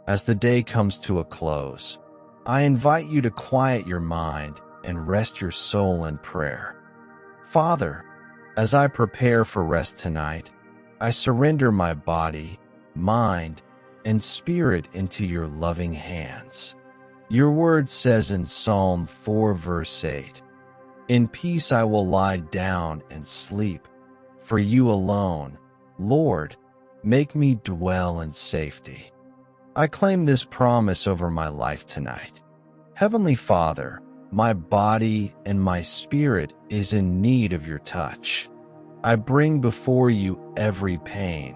As the day comes to a close, I invite you to quiet your mind and rest your soul in prayer. Father, as I prepare for rest tonight, I surrender my body, mind, and spirit into your loving hands. Your word says in Psalm 4 verse 8, "In peace I will lie down and sleep, for you alone, Lord, make me dwell in safety." I claim this promise over my life tonight. Heavenly Father, my body and my spirit is in need of your touch. I bring before you every pain,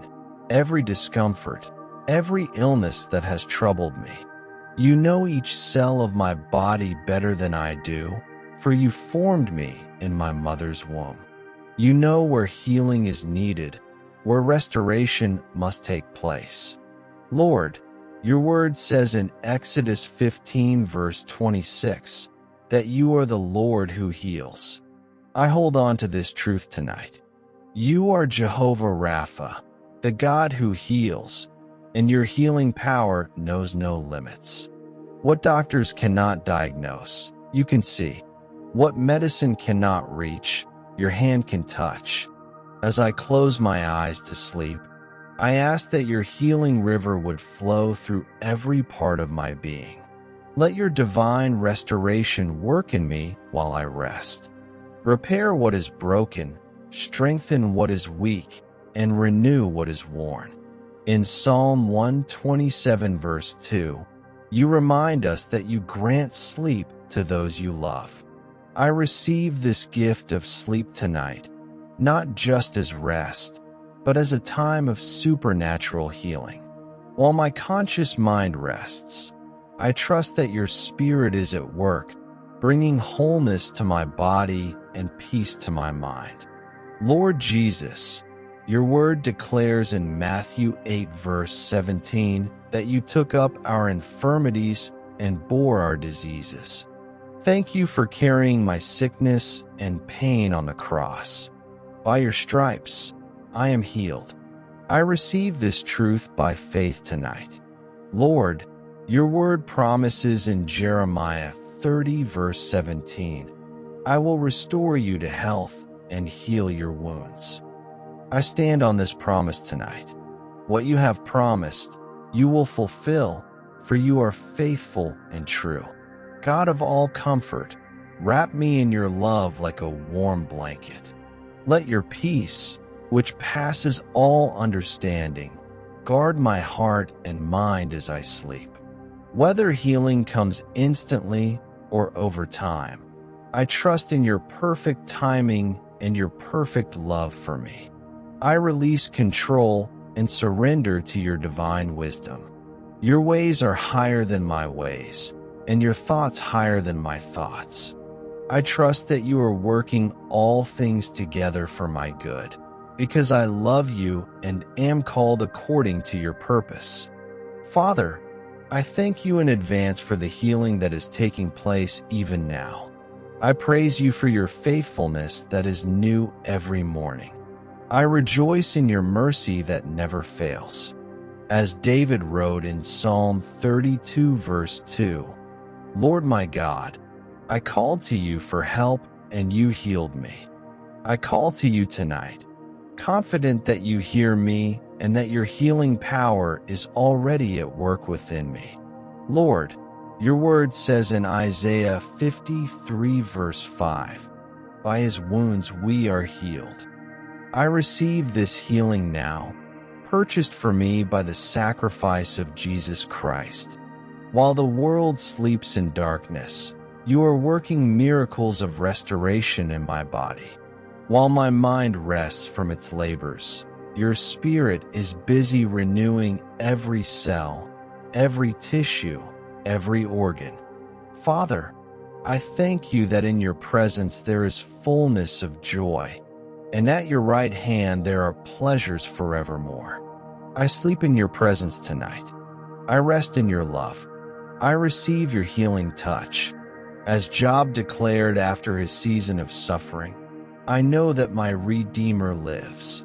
every discomfort, every illness that has troubled me. You know each cell of my body better than I do, for you formed me in my mother's womb. You know where healing is needed, where restoration must take place. Lord, your word says in Exodus 15 verse 26 that you are the Lord who heals. I hold on to this truth tonight. You are Jehovah Rapha, the God who heals, and your healing power knows no limits. What doctors cannot diagnose, you can see. What medicine cannot reach, your hand can touch. As I close my eyes to sleep, I ask that your healing river would flow through every part of my being. Let your divine restoration work in me while I rest. Repair what is broken, strengthen what is weak, and renew what is worn. In Psalm 127 verse 2, you remind us that you grant sleep to those you love. I receive this gift of sleep tonight, not just as rest, but as a time of supernatural healing. While my conscious mind rests, I trust that your spirit is at work, bringing wholeness to my body and peace to my mind. Lord Jesus, your word declares in Matthew 8 verse 17 that you took up our infirmities and bore our diseases. Thank you for carrying my sickness and pain on the cross. By your stripes, I am healed. I receive this truth by faith tonight. Lord, your word promises in Jeremiah 30 verse 17, I will restore you to health and heal your wounds. I stand on this promise tonight. What you have promised, you will fulfill, for you are faithful and true. God of all comfort, wrap me in your love like a warm blanket. Let your peace, which passes all understanding, guard my heart and mind as I sleep. Whether healing comes instantly or over time, I trust in your perfect timing and your perfect love for me. I release control and surrender to your divine wisdom. Your ways are higher than my ways, and your thoughts higher than my thoughts. I trust that you are working all things together for my good, because I love you and am called according to your purpose. Father, I thank you in advance for the healing that is taking place even now. I praise you for your faithfulness that is new every morning. I rejoice in your mercy that never fails. As David wrote in Psalm 32 verse 2, Lord my God, I called to you for help and you healed me. I call to you tonight, confident that you hear me and that your healing power is already at work within me. Lord, your word says in Isaiah 53 verse 5, by his wounds we are healed. I receive this healing now, purchased for me by the sacrifice of Jesus Christ. While the world sleeps in darkness, you are working miracles of restoration in my body. While my mind rests from its labors, your spirit is busy renewing every cell, every tissue, every organ. Father, I thank you that in your presence there is fullness of joy, and at your right hand there are pleasures forevermore. I sleep in your presence tonight. I rest in your love. I receive your healing touch. As Job declared after his season of suffering, I know that my Redeemer lives.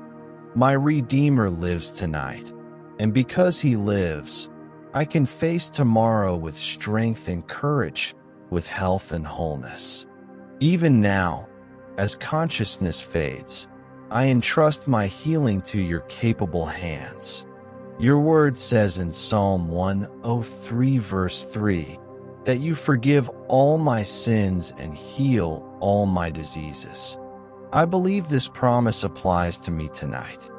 My Redeemer lives tonight, and because he lives, I can face tomorrow with strength and courage, with health and wholeness. Even now, as consciousness fades, I entrust my healing to your capable hands. Your word says in Psalm 103 verse 3 that you forgive all my sins and heal all my diseases. I believe this promise applies to me tonight.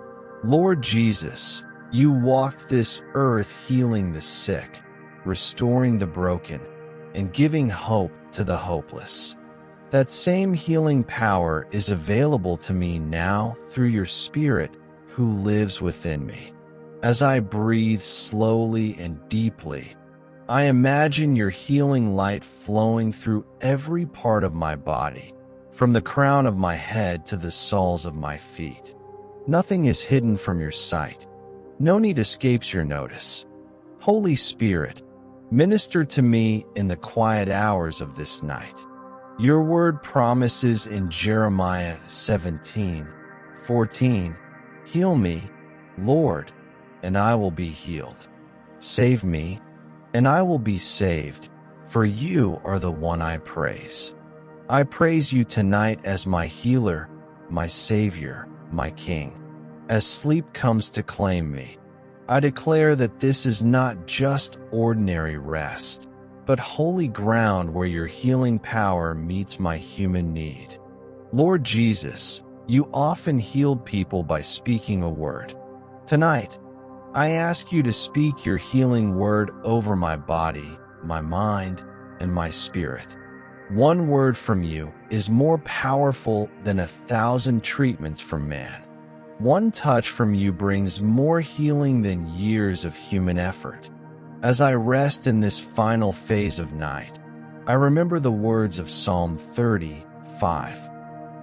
Lord Jesus, you walked this earth healing the sick, restoring the broken, and giving hope to the hopeless. That same healing power is available to me now through your Spirit who lives within me. As I breathe slowly and deeply, I imagine your healing light flowing through every part of my body, from the crown of my head to the soles of my feet. Nothing is hidden from your sight. No need escapes your notice. Holy Spirit, minister to me in the quiet hours of this night. Your word promises in Jeremiah 17:14, heal me, Lord, and I will be healed. Save me, and I will be saved, for you are the one I praise. I praise you tonight as my healer, my Savior, my King. As sleep comes to claim me, I declare that this is not just ordinary rest, but holy ground where your healing power meets my human need. Lord Jesus, you often healed people by speaking a word. Tonight, I ask you to speak your healing word over my body, my mind, and my spirit. One word from you is more powerful than 1,000 treatments from man. One touch from you brings more healing than years of human effort. As I rest in this final phase of night, I remember the words of Psalm 30:5.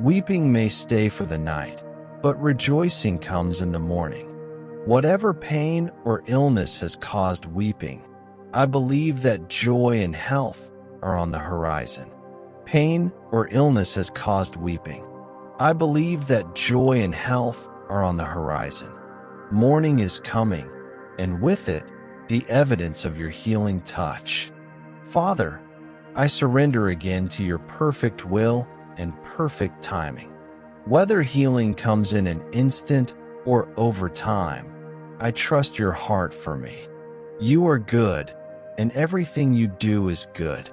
Weeping may stay for the night, but rejoicing comes in the morning. Whatever pain or illness has caused weeping, I believe that joy and health are on the horizon. Pain or illness has caused weeping. I believe that joy and health are on the horizon. Morning is coming, and with it, the evidence of your healing touch. Father, I surrender again to your perfect will and perfect timing. Whether healing comes in an instant or over time, I trust your heart for me. You are good, and everything you do is good.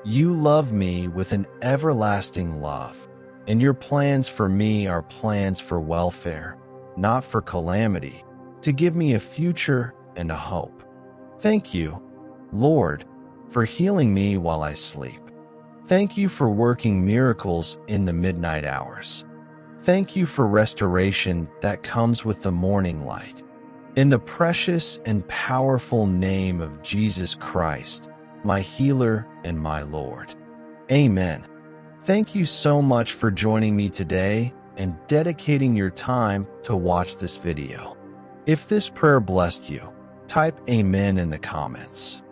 You love me with an everlasting love, and your plans for me are plans for welfare, not for calamity, to give me a future and a hope. Thank you, Lord, for healing me while I sleep. Thank you for working miracles in the midnight hours. Thank you for restoration that comes with the morning light. In the precious and powerful name of Jesus Christ, my healer and my Lord. Amen. Thank you so much for joining me today and dedicating your time to watch this video. If this prayer blessed you, type Amen in the comments.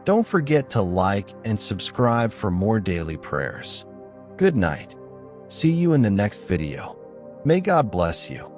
Don't forget to like and subscribe for more daily prayers. Good night. See you in the next video. May God bless you.